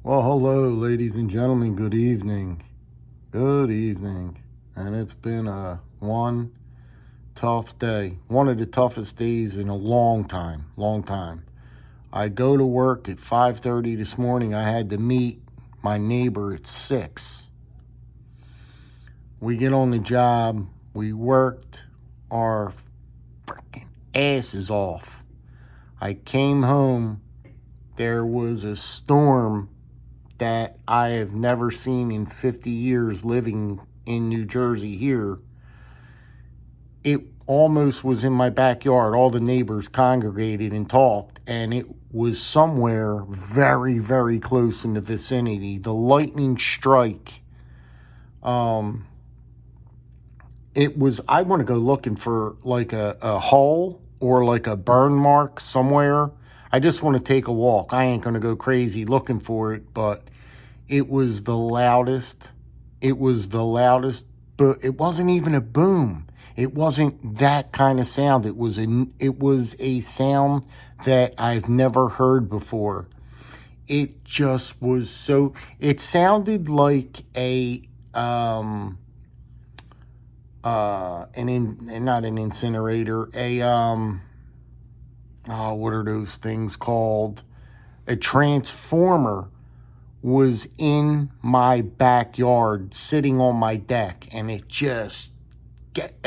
Well, hello, ladies and gentlemen. Good evening. Good evening. And it's been one tough day. One of the toughest days in a long time. Long time. I go to work at 5:30 this morning. I had to meet my neighbor at 6. We get on the job. We worked our freaking asses off. I came home. There was a storm that I have never seen in 50 years living in New Jersey here. It almost was in my backyard. All the neighbors congregated and talked, and it was somewhere very, very close in the vicinity. The lightning strike, it was, I want to go looking for like a hole or like a burn mark somewhere. I just want to take a walk. I ain't going to go crazy looking for it, but it was the loudest. It was the loudest, but it wasn't even a boom. It wasn't that kind of sound. It was a sound that I've never heard before. It just was so, it sounded like not an incinerator, what are those things called? A transformer was in my backyard sitting on my deck, and a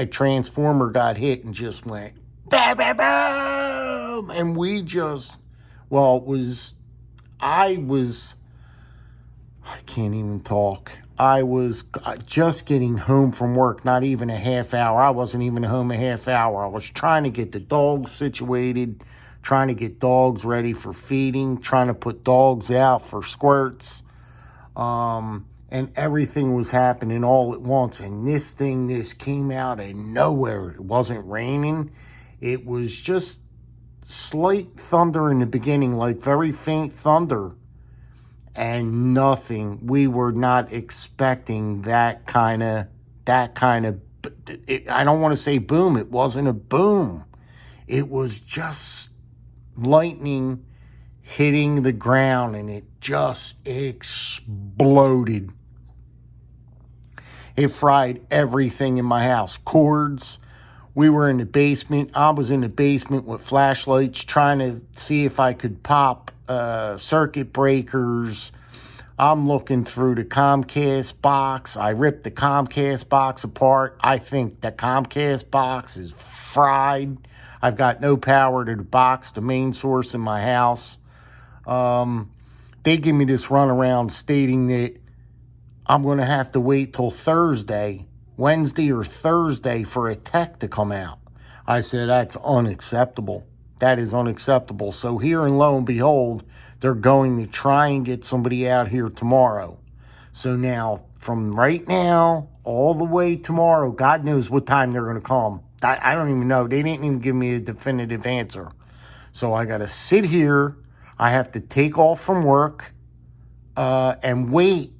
transformer got hit and just went bam, bam, bam. And I can't even talk. I was just getting home from work, not even a half hour. I wasn't even home a half hour. I was trying to get the dogs situated, trying to get dogs ready for feeding, trying to put dogs out for squirts. And everything was happening all at once. And this came out of nowhere. It wasn't raining. It was just slight thunder in the beginning, like very faint thunder. And nothing. We were not expecting that kind of, I don't want to say boom. It wasn't a boom. It was just lightning hitting the ground, and it just exploded. It fried everything in my house. Cords. We were in the basement. I was in the basement with flashlights trying to see if I could pop circuit breakers. I'm looking through the Comcast box. I ripped the Comcast box apart. I think the Comcast box is fried. I've got no power to the box, the main source in my house. They give me this runaround stating that I'm going to have to wait till Wednesday or Thursday, for a tech to come out. I said, that's unacceptable. That is unacceptable. So here and lo and behold, they're going to try and get somebody out here tomorrow. So now, from right now all the way tomorrow, God knows what time they're going to come. I don't even know. They didn't even give me a definitive answer. So I got to sit here. I have to take off from work and wait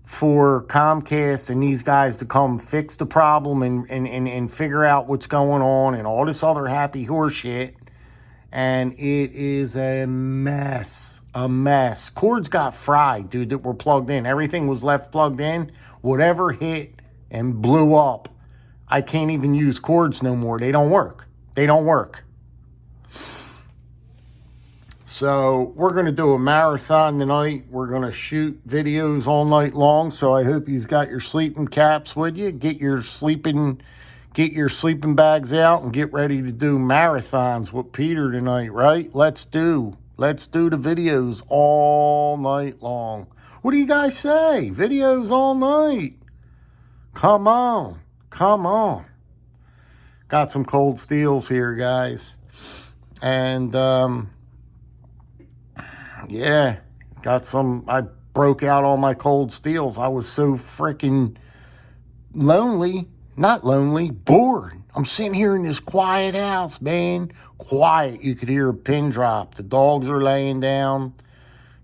for Comcast and these guys to come fix the problem and figure out what's going on and all this other happy horse shit. And it is a mess. A mess. Cords got fried, dude, that were plugged in. Everything was left plugged in. Whatever hit and blew up. I can't even use cords no more. They don't work. They don't work. So we're going to do a marathon tonight. We're going to shoot videos all night long. So I hope you've got your sleeping caps with you. Get your sleeping bags out and get ready to do marathons with Peter tonight, right? Let's do the videos all night long. What do you guys say? Videos all night. Come on. Got some Coldsteels here, guys. And, yeah, I broke out all my Coldsteels. I was so freaking bored. I'm sitting here in this quiet house, man. Quiet. You could hear a pin drop. The dogs are laying down.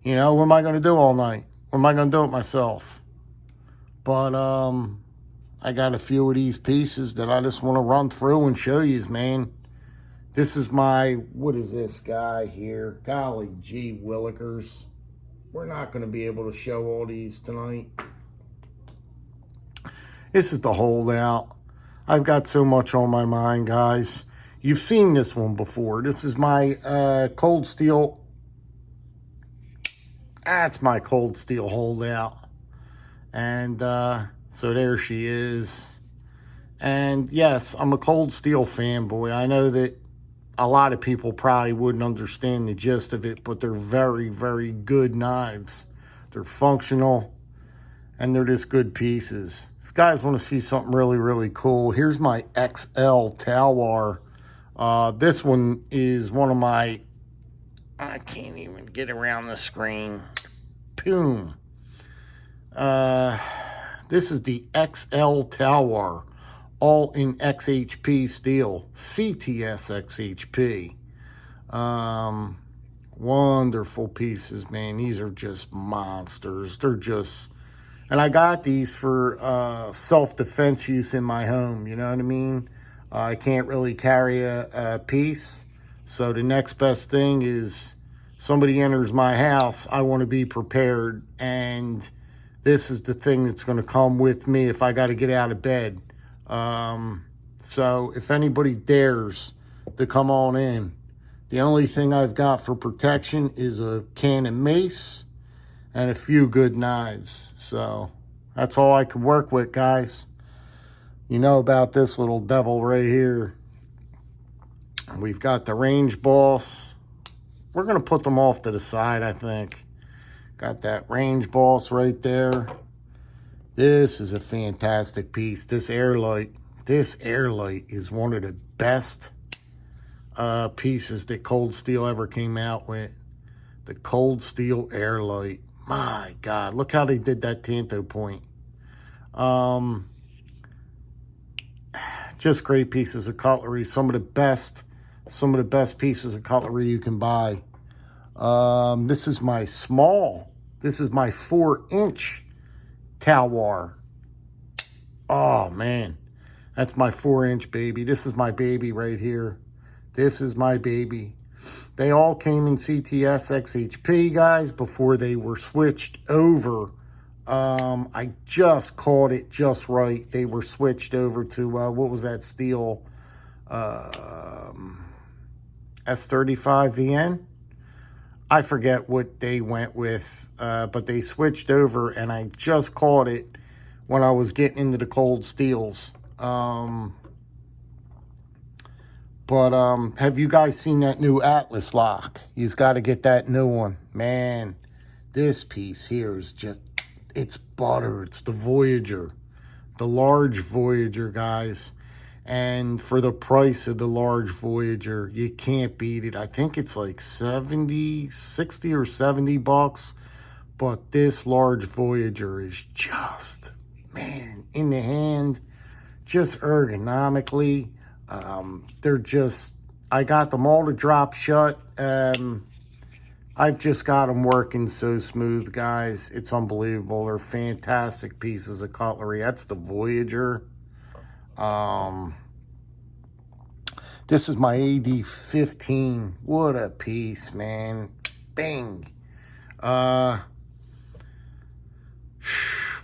You know, what am I going to do all night? What am I going to do with myself? But, I got a few of these pieces that I just want to run through and show you, man. This is what is this guy here? Golly gee willikers. we're not going to be able to show all these tonight. This is the holdout. I've got so much on my mind, guys. You've seen this one before. This is my Coldsteel. That's my Coldsteel holdout. And so there she is. And yes, I'm a Coldsteel fanboy. I know that a lot of people probably wouldn't understand the gist of it, but they're very, very good knives. They're functional, and they're just good pieces. If you guys want to see something really, really cool, here's my XL Talwar. This one is one of my, I can't even get around the screen. Boom. This is the XL Talwar, all in XHP steel, CTS XHP. Wonderful pieces, man. These are just monsters. They're just, and I got these for self-defense use in my home, you know what I mean? I can't really carry a piece, so the next best thing is somebody enters my house, I want to be prepared, and this is the thing that's going to come with me if I got to get out of bed. So if anybody dares to come on in, the only thing I've got for protection is a can of mace and a few good knives. So that's all I could work with, guys. You know about this little devil right here. We've got the Range Boss. We're going to put them off to the side, I think. Got that Range Boss right there. This is a fantastic piece. This Airlight is one of the best pieces that Coldsteel ever came out with. The Coldsteel Airlight. My God, look how they did that Tanto point. Just great pieces of cutlery. Some of the best pieces of cutlery you can buy. This is my 4-inch Talwar. Oh man, that's my 4-inch baby. This is my baby right here. This is my baby. They all came in CTS XHP, guys, before they were switched over. I just caught it just right. They were switched over to, what was that steel? S35VN? I forget what they went with, but they switched over, and I just caught it when I was getting into the Coldsteels. But have you guys seen that new Atlas lock? You've got to get that new one. Man, this piece here is just, it's butter. It's the Voyager, the large Voyager, guys. And for the price of the large Voyager, you can't beat it. I think it's like 60 or 70 bucks. But this large Voyager is just, man, in the hand, just ergonomically. They're just, I got them all to drop shut. I've just got them working so smooth, guys. It's unbelievable. They're fantastic pieces of cutlery. That's the Voyager. This is my AD-15. What a piece, man. Bang. What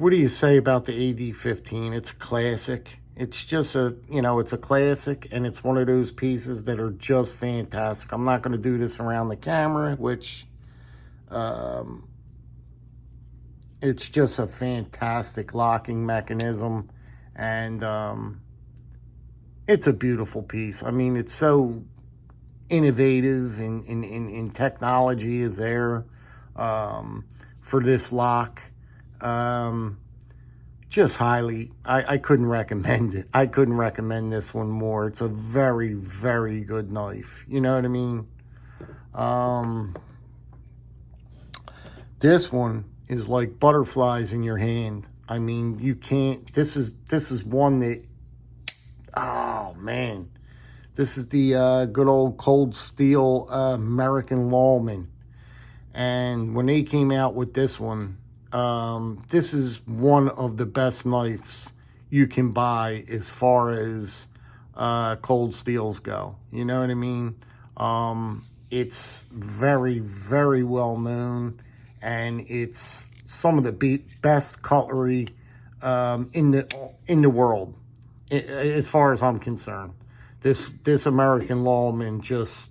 do you say about the AD-15? It's a classic. It's just a, it's a classic, and it's one of those pieces that are just fantastic. I'm not going to do this around the camera, which, it's just a fantastic locking mechanism, and, it's a beautiful piece. I mean, it's so innovative in technology is there, for this lock. Just highly, I couldn't recommend it. I couldn't recommend this one more. It's a very, very good knife. You know what I mean? This one is like butterflies in your hand. I mean, you can't, this is one that, oh man, this is the good old Coldsteel American Lawman. And when they came out with this one, this is one of the best knives you can buy as far as Coldsteels go. You know what I mean? It's very, very well known, and it's some of the best cutlery in the world, as far as I'm concerned. This American Lawman just,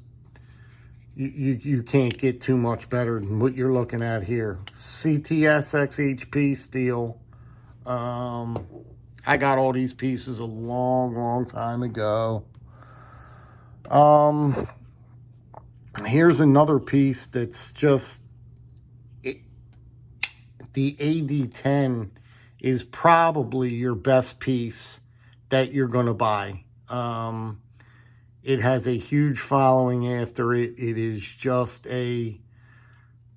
you can't get too much better than what you're looking at here. CTS XHP steel. I got all these pieces a long time ago. Here's another piece that's just, the AD10 is probably your best piece that you're going to buy. It has a huge following after it. It is just a,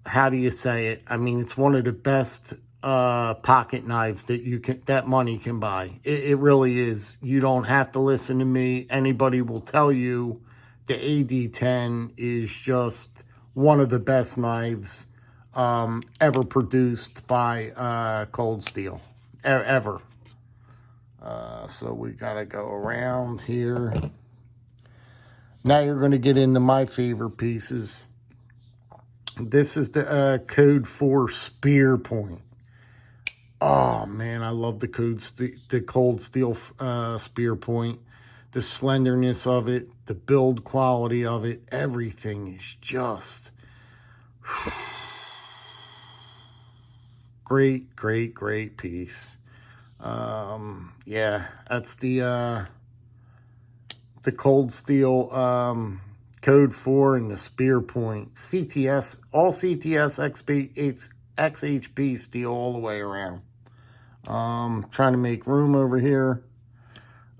how do you say it? I mean, it's one of the best pocket knives that money can buy. It really is. You don't have to listen to me. Anybody will tell you the AD10 is just one of the best knives ever produced by Coldsteel, ever. So we gotta go around here. Now you're gonna get into my favorite pieces. This is the Code 4 spear point. Oh man, I love the Coldsteel spear point. The slenderness of it, the build quality of it, everything is just great piece. Yeah, that's the Coldsteel Code 4 and the spear point. CTS, all CTS XHP steel all the way around. Trying to make room over here.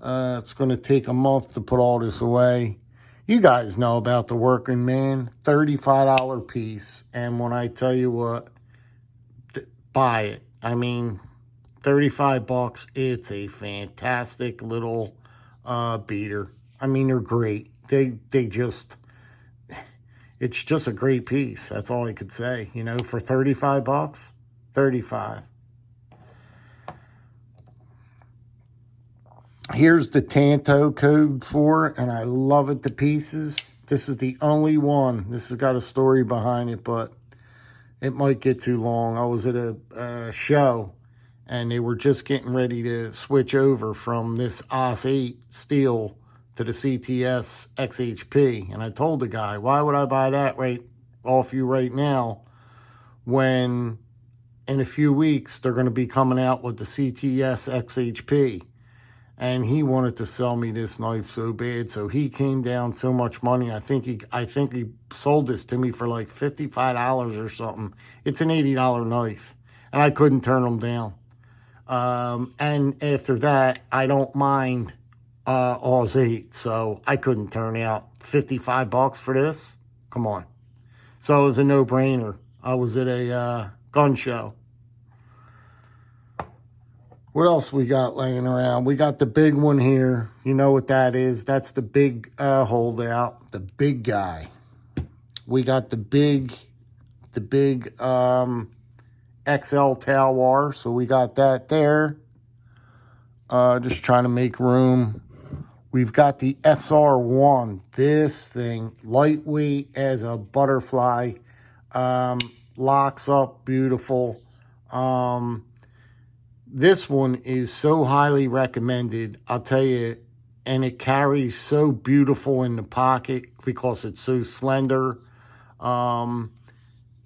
It's going to take a month to put all this away. You guys know about the working man. $35 piece. And when I tell you what, buy it. I mean, 35 bucks. It's a fantastic little beater. I mean, they're great. They just, it's just a great piece. That's all I could say. You know, for 35 bucks, 35. Here's the Tanto Code 4, and I love it to pieces. This is the only one. This has got a story behind it, but it might get too long. I was at a show, and they were just getting ready to switch over from this OS 8 steel to the CTS XHP. And I told the guy, why would I buy that right off you right now when in a few weeks they're going to be coming out with the CTS XHP? And he wanted to sell me this knife so bad, so he came down so much money. I think he sold this to me for like $55 or something. It's an $80 knife, and I couldn't turn him down. And after that, I don't mind Oz 8, so I couldn't turn out 55 bucks for this. Come on. So it was a no-brainer. I was at a gun show. What else we got laying around? We got the big one here. You know what that is. That's the big holdout, the big guy. We got the big XL Talwar. So we got that there. Just trying to make room. We've got the SR1. This thing, lightweight as a butterfly. Locks up beautiful. This one is so highly recommended, I'll tell you, and it carries so beautiful in the pocket because it's so slender.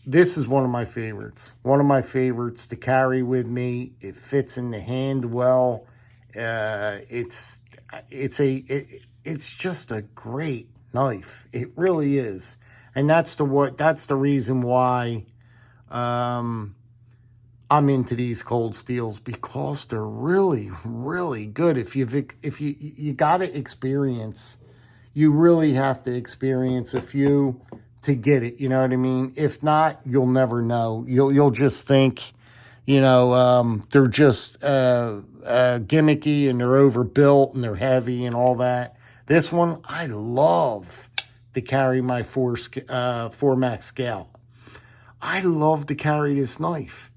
This is one of my favorites. One of my favorites to carry with me. It fits in the hand well. It's just a great knife. It really is, and that's the reason why I'm into these Coldsteels, because they're really good. If you got to experience, you really have to experience a few to get it. You know what I mean? If not, you'll never know. You'll just think, you know, they're just gimmicky and they're overbuilt and they're heavy and all that. This one, I love to carry my 4 Max Scout. I love to carry this knife.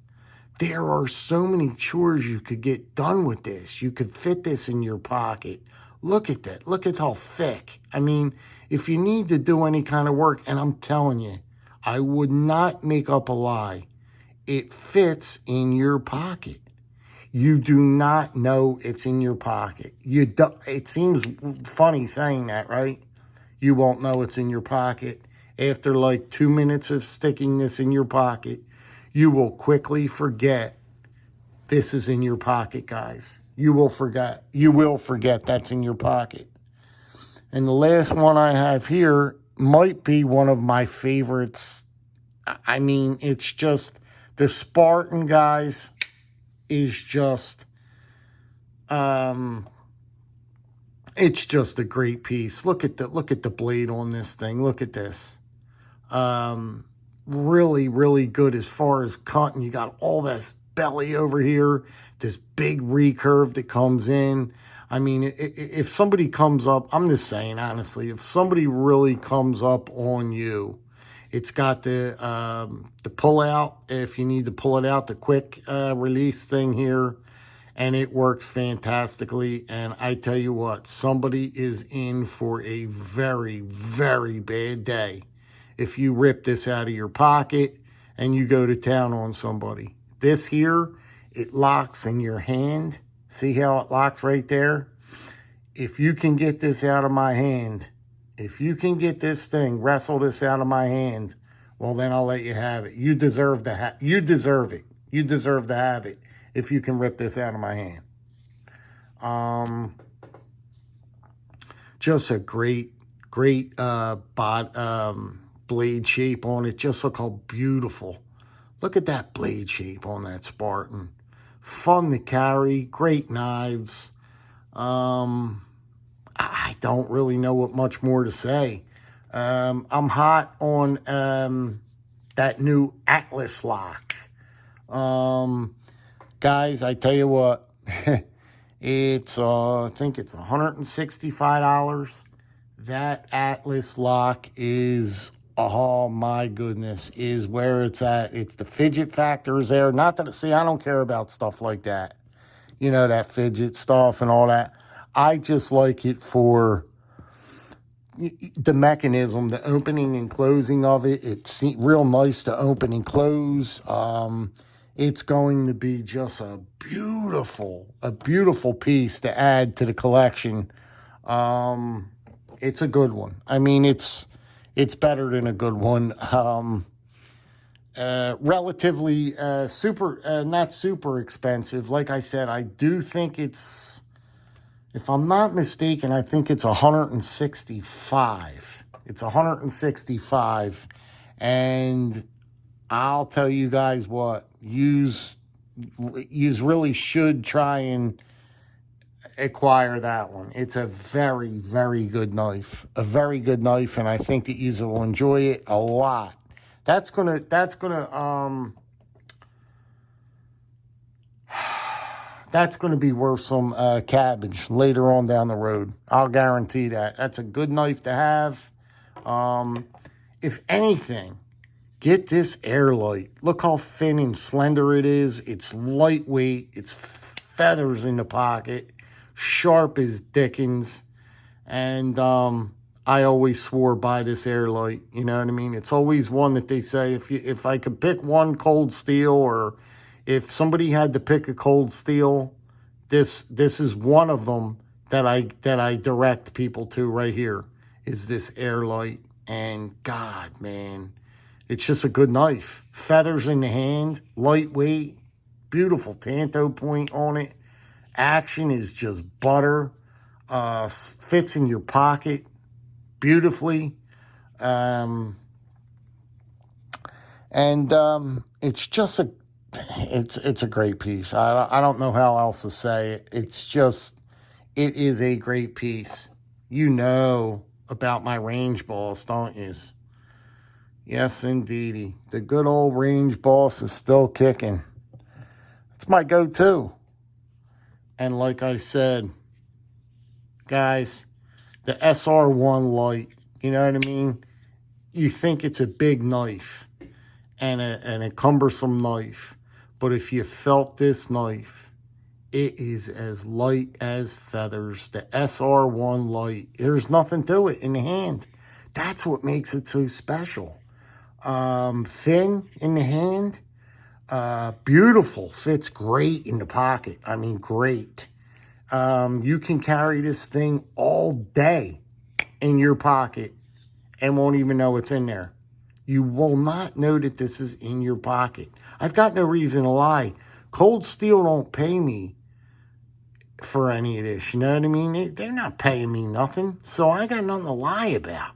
There are so many chores you could get done with this. You could fit this in your pocket. Look at that. Look at how thick. I mean, if you need to do any kind of work, and I'm telling you, I would not make up a lie. it fits in your pocket. You do not know it's in your pocket. You do, it seems funny saying that, right? You won't know it's in your pocket. After like 2 minutes of sticking this in your pocket, you will quickly forget this is in your pocket, guys. You will forget. You will forget that's in your pocket. And the last one I have here might be one of my favorites. I mean, it's just the Spartan, guys, is just it's just a great piece. Look at the blade on this thing. Look at this. Really, really good as far as cutting. You got all that belly over here, this big recurve that comes in. I mean, if somebody comes up, I'm just saying, honestly, if somebody really comes up on you, it's got the pull out, if you need to pull it out, the quick release thing here, and it works fantastically. And I tell you what, somebody is in for a very, very bad day if you rip this out of your pocket and you go to town on somebody. This here, it locks in your hand. See how it locks right there? If you can get this out of my hand, if you can get this thing, wrestle this out of my hand, well, then I'll let you have it. You deserve to you deserve it. You deserve to have it if you can rip this out of my hand. Just a great blade shape on it. Just look how beautiful. Look at that blade shape on that Spartan. Fun to carry. Great knives. I don't really know what much more to say. I'm hot on that new Atlas lock. Guys, I tell you what, it's I think it's $165. That Atlas lock is, oh my goodness, is where it's at. It's the fidget factor is there. Not that, see, I don't care about stuff like that. You know, that fidget stuff and all that. I just like it for the mechanism, the opening and closing of it. It's real nice to open and close. It's going to be just a beautiful piece to add to the collection. It's a good one. I mean, it's better than a good one. Relatively not super expensive. Like I said, I do think it's, if I'm not mistaken, I think it's 165. It's 165, and I'll tell you guys what, yous really should try and acquire that one. It's a very, very good knife. A very good knife, and I think that yous will enjoy it a lot. That's gonna be worth some cabbage later on down the road. I'll guarantee that. That's a good knife to have. If anything, get this Airlight. Look how thin and slender it is. It's lightweight. It's feathers in the pocket. Sharp as Dickens. And I always swore by this Airlight. You know what I mean? It's always one that they say, if I could pick one Coldsteel, or if somebody had to pick a Coldsteel, this is one of them that I direct people to right here, is this Airlight. And God, man, it's just a good knife. Feathers in the hand, lightweight, beautiful tanto point on it. Action is just butter. Fits in your pocket beautifully. It's just it's a great piece. I don't know how else to say it. It is a great piece. You know about my range boss, don't you? Yes, indeedy. The good old range boss is still kicking. It's my go-to. And like I said, guys, the SR1 light, you know what I mean? You think it's a big knife and a cumbersome knife. But if you felt this knife, it is as light as feathers. The SR1 light. There's nothing to it in the hand. That's what makes it so special. Thin in the hand. Beautiful. Fits great in the pocket. I mean, great. You can carry this thing all day in your pocket and won't even know it's in there. You will not know that this is in your pocket. I've got no reason to lie. Coldsteel don't pay me for any of this. You know what I mean? They're not paying me nothing. So I got nothing to lie about.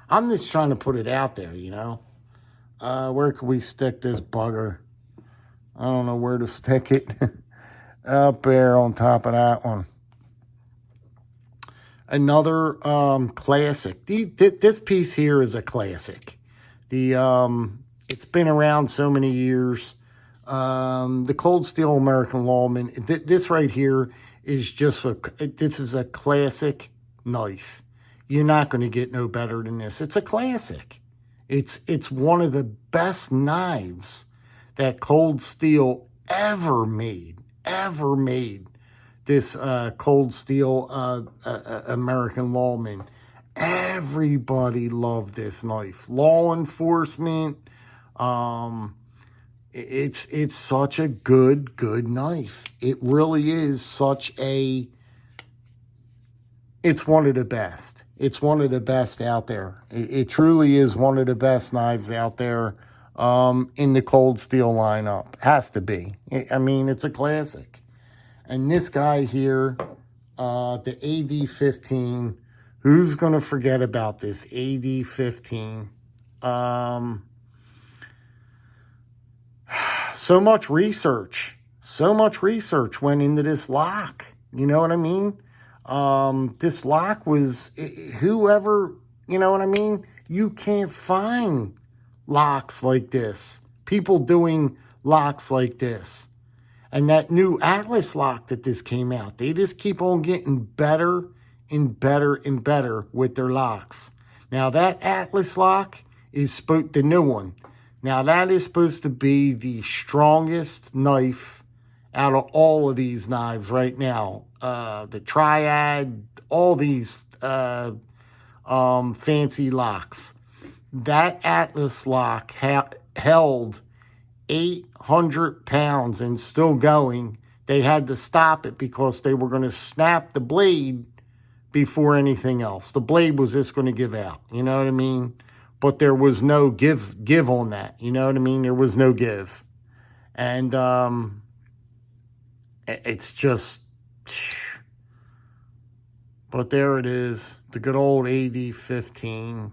I'm just trying to put it out there, you know? Where can we stick this bugger? I don't know where to stick it. Up there on top of that one. Another classic. This piece here is a classic. It's been around so many years. The Coldsteel American Lawman. This right here is just this is a classic knife. You're not going to get no better than this. It's a classic. It's one of the best knives that Coldsteel ever made. This Coldsteel American Lawman. Everybody loved this knife. Law enforcement. It's such a good knife. It really is it's one of the best. It's one of the best out there. It truly is one of the best knives out there in the Coldsteel lineup. Has to be. I mean, it's a classic. And this guy here, the AD-15, who's going to forget about this AD-15? So much research went into this lock. You know what I mean? This lock was, whoever, you know what I mean? You can't find locks like this. People doing locks like this. And that new Atlas lock that this came out, they just keep on getting better and better and better with their locks. Now that Atlas lock is the new one. Now that is supposed to be the strongest knife out of all of these knives right now. The Triad, all these fancy locks. That Atlas lock held 800 pounds and still going. They had to stop it because they were going to snap the blade before anything else. The blade was just going to give out. You know what I mean? But there was no give on that. You know what I mean? There was no give. And it's just... But there it is. The good old AD-15.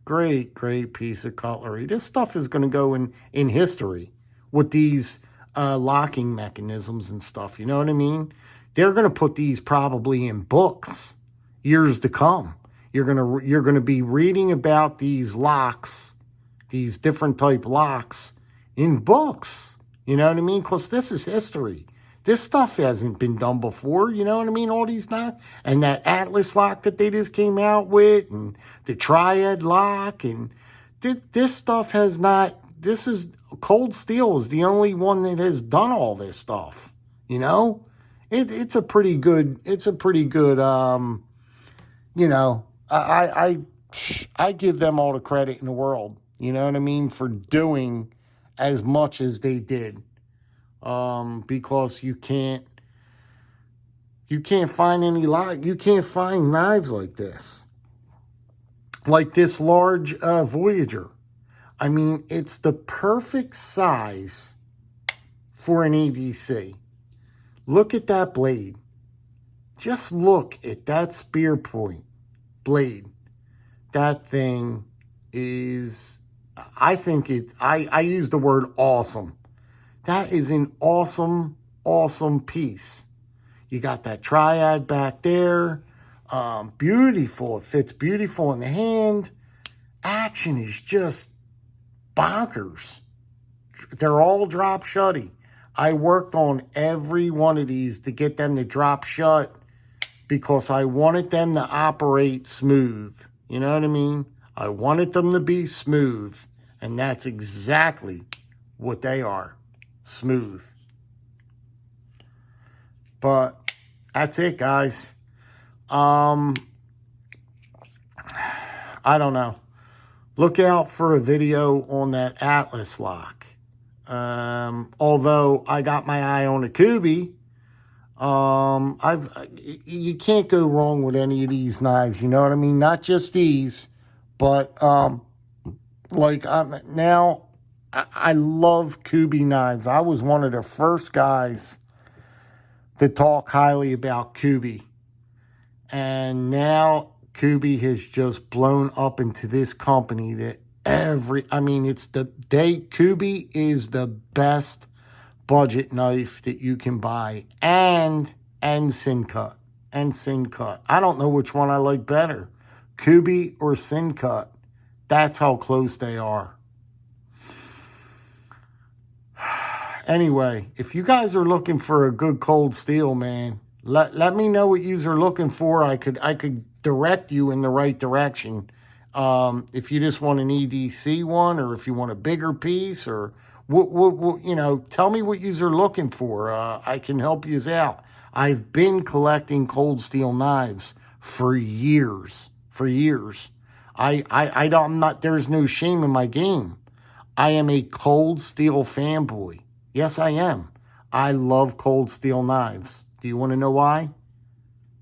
Great piece of cutlery. This stuff is going to go in history with these locking mechanisms and stuff. You know what I mean? They're going to put these probably in books years to come. You're going to be reading about these locks, these different type locks in books. You know what I mean? Because this is history. This stuff hasn't been done before, you know what I mean? All these knocks. And that Atlas lock that they just came out with, and the Triad lock, and this stuff has not, Coldsteel is the only one that has done all this stuff, you know? It's a pretty good, you know, I give them all the credit in the world, you know what I mean, for doing as much as they did. Because you can't find you can't find knives like this large Voyager. I mean, it's the perfect size for an ADC. Look at that blade. Just look at that spear point blade. That thing is, I use the word awesome. That is an awesome piece. You got that Triad back there. Beautiful. It fits beautiful in the hand. Action is just bonkers. They're all drop shutty. I worked on every one of these to get them to drop shut because I wanted them to operate smooth. You know what I mean? I wanted them to be smooth. And that's exactly what they are. Smooth. But that's it, guys. I don't know. Look out for a video on that Atlas lock. Although I got my eye on a Kubi, you can't go wrong with any of these knives. You know what I mean? Not just these, but like now, I love Kubi knives. I was one of the first guys to talk highly about Kubi, and now Kubi has just blown up into this company that Kubi is the best budget knife that you can buy, and sin cut. I don't know which one I like better, Kubi or sin cut. That's how close they are. Anyway, if you guys are looking for a good Coldsteel, man, let me know what you are looking for. I could direct you in the right direction. If you just want an EDC one, or if you want a bigger piece, or tell me what you are looking for. I can help you out. I've been collecting Coldsteel knives for years. I'm not. There's no shame in my game. I am a Coldsteel fanboy. Yes, I am. I love Coldsteel knives. Do you want to know why?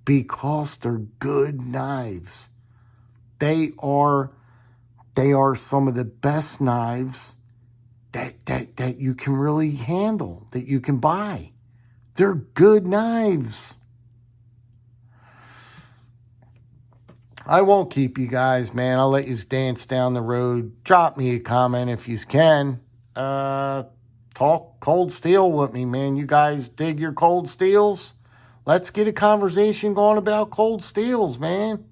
Because they're good knives. They are some of the best knives that you can really handle, that you can buy. They're good knives. I won't keep you guys, man. I'll let you dance down the road. Drop me a comment if you can. Talk Coldsteel with me, man. You guys dig your Coldsteels? Let's get a conversation going about Coldsteels, man.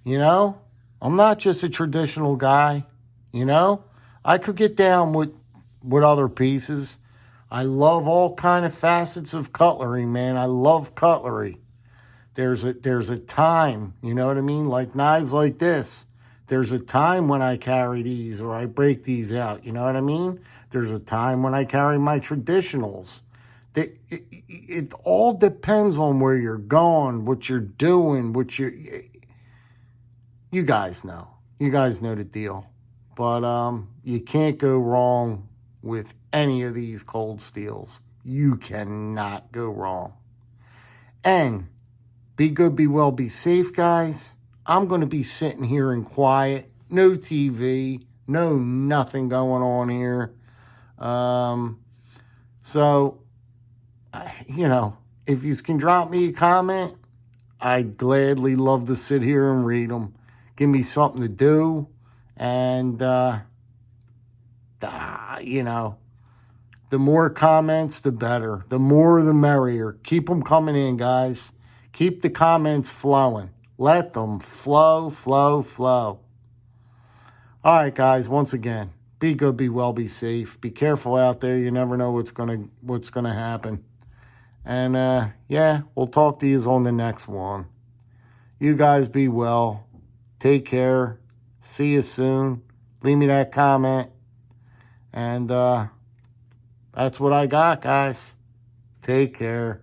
You know, I'm not just a traditional guy. You know, I could get down with other pieces. I love all kind of facets of cutlery, man. I love cutlery. There's a time, you know what I mean? Like knives like this. There's a time when I carry these or I break these out, you know what I mean? There's a time when I carry my traditionals. It all depends on where you're going, what you're doing, you guys know. You guys know the deal. But you can't go wrong with any of these Coldsteels. You cannot go wrong. And be good, be well, be safe, guys. I'm going to be sitting here in quiet. No TV. No nothing going on here. So, if you can drop me a comment, I'd gladly love to sit here and read them. Give me something to do. And, the more comments, the better. The more, the merrier. Keep them coming in, guys. Keep the comments flowing. Let them flow, flow, flow. All right, guys, once again, be good, be well, be safe. Be careful out there. You never know what's gonna happen. And, we'll talk to you on the next one. You guys be well. Take care. See you soon. Leave me that comment. And that's what I got, guys. Take care.